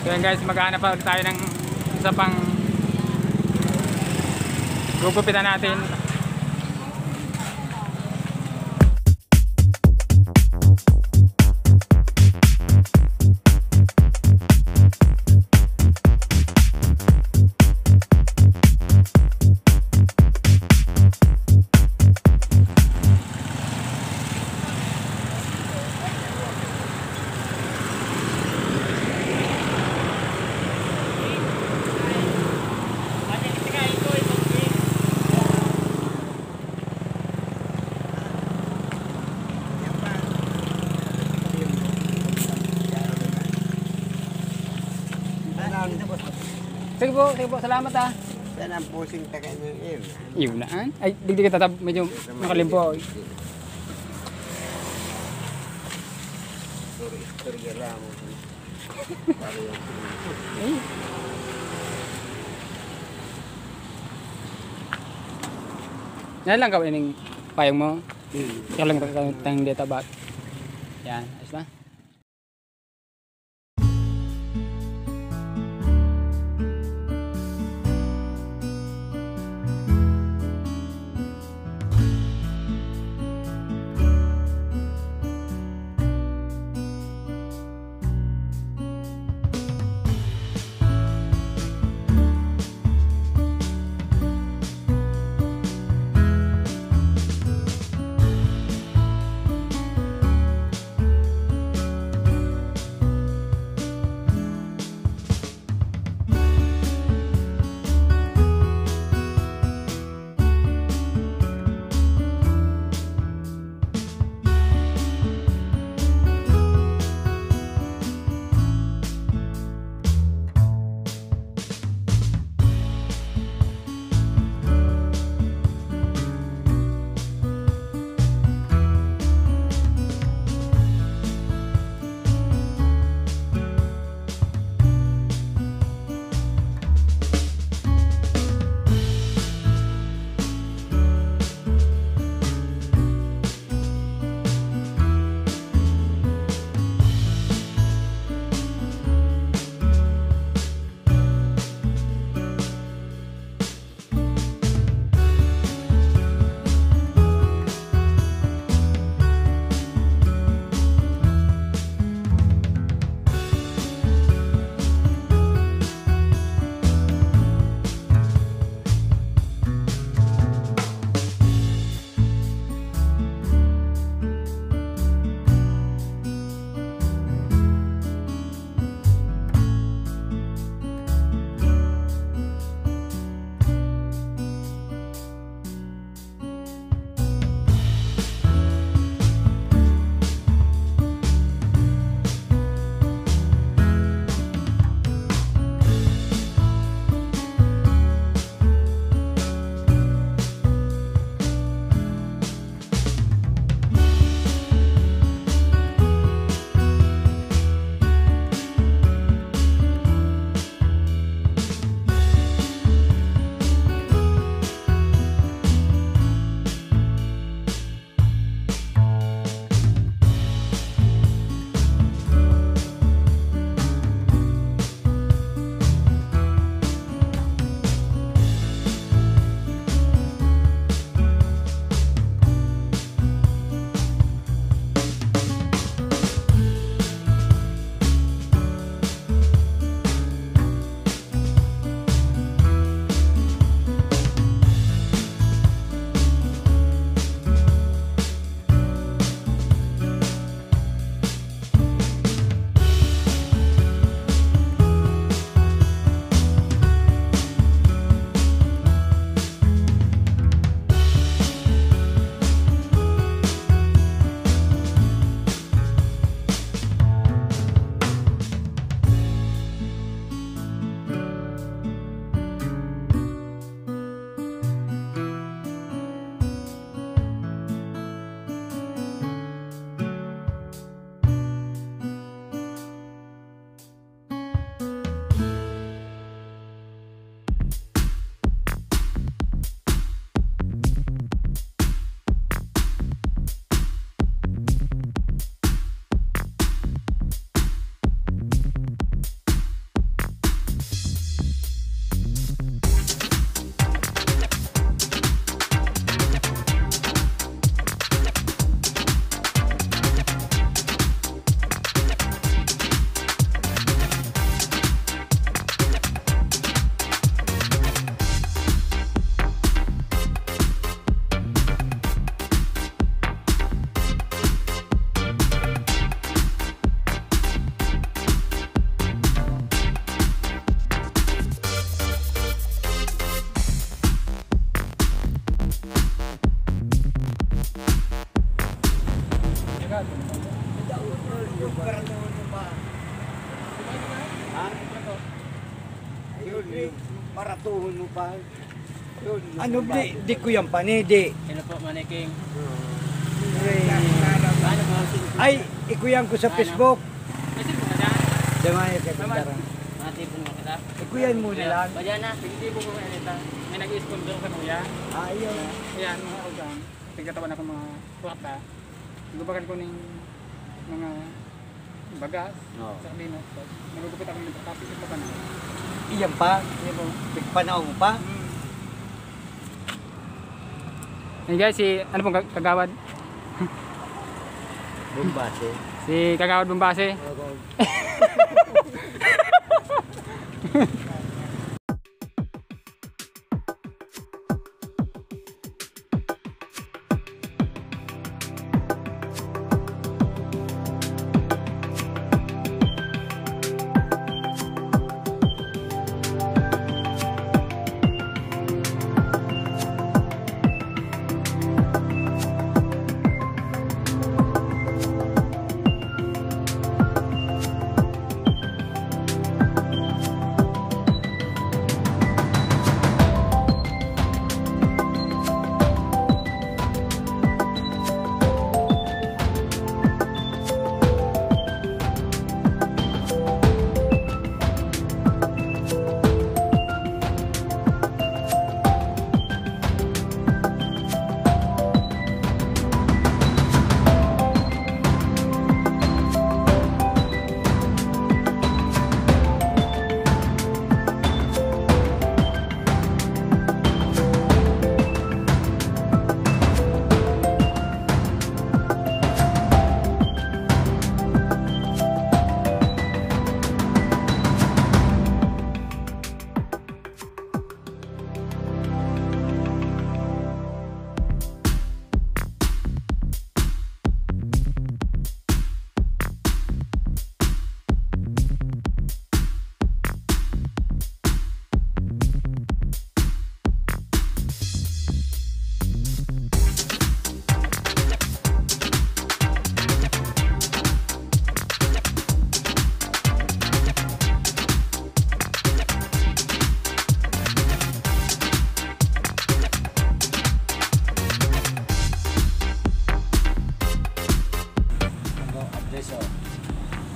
So yun guys, maghanap pa tayo ng isa pang gugupitan natin. Sige po, salamat ha. Yan ang pusing tagay ng iyo. Iyo na. Ay, digdig ka tatab, medyo makalimpo. Sorry lang. Yan lang gawin ng payong mo. Kaya lang tayong data back. Yan, ayos na. Ha? Yun, yung paratuhon mo pa. Yun. Ano, di ko yan panidi. Hello po, Manay King. Ay, ikuyan ko sa Facebook. Kasi mo ka dyan. Damay ka pindaran. Mati po mo ka dyan. Ikuyan mo nila. Badyan na, hindi po mga alita. May nag-i-sponsor sa kuya. Ayaw. Ayan, mga ugang. Tigkatawan ako mga suporta. Gubagan ko ng mga bagas. Oo. Sa kabino. Nagugupit ako ng tapos ito pa na. Iyan pa. Hindi po. Pagpanaw mo pa. Hey guys, si ano pong kagawad? Bumbase. Si Kagawad Bumbase.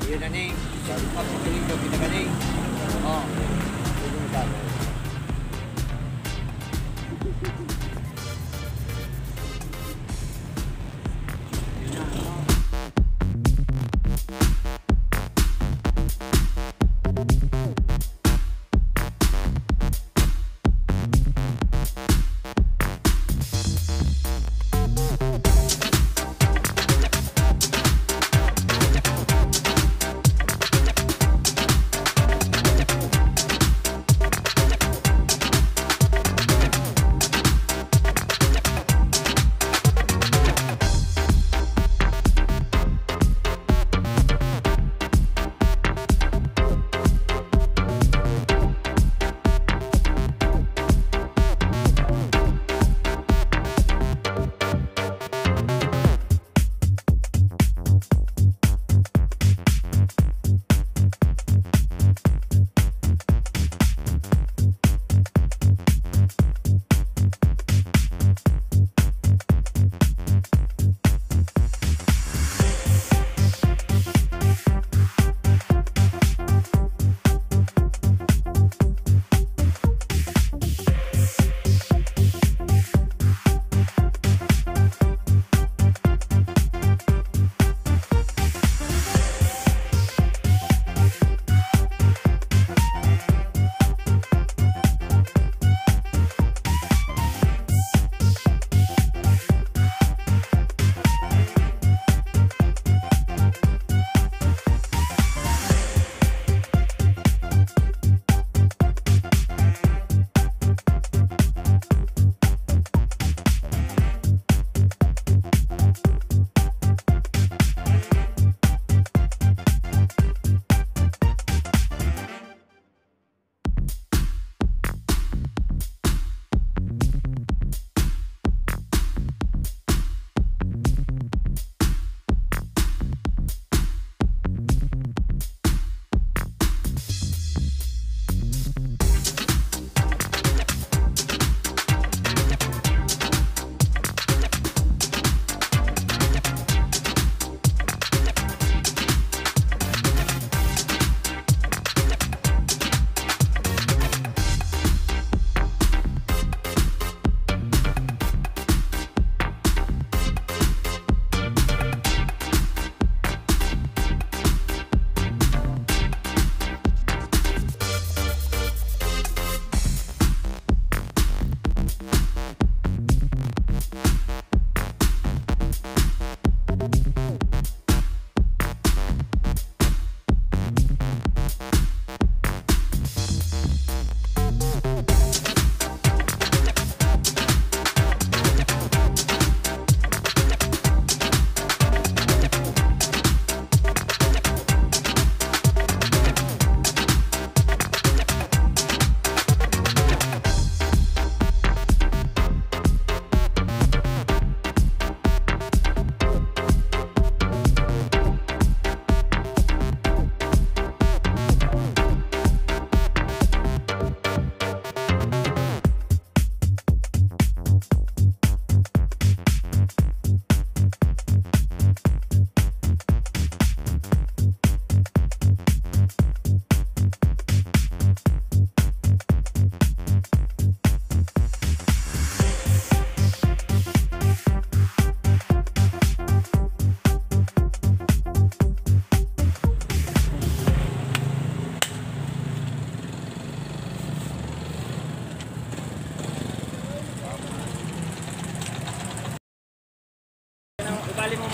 Yun na ning. Pagpiling ko, kita ka ning. Oo. Yun yung tama.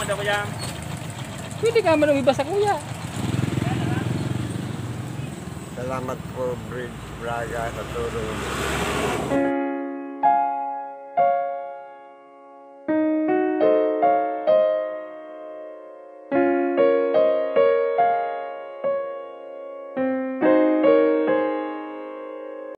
Salamat daw kuya. Pwede ka man umibas sa kuya. Salamat po, Bridge Braga, sa tulong.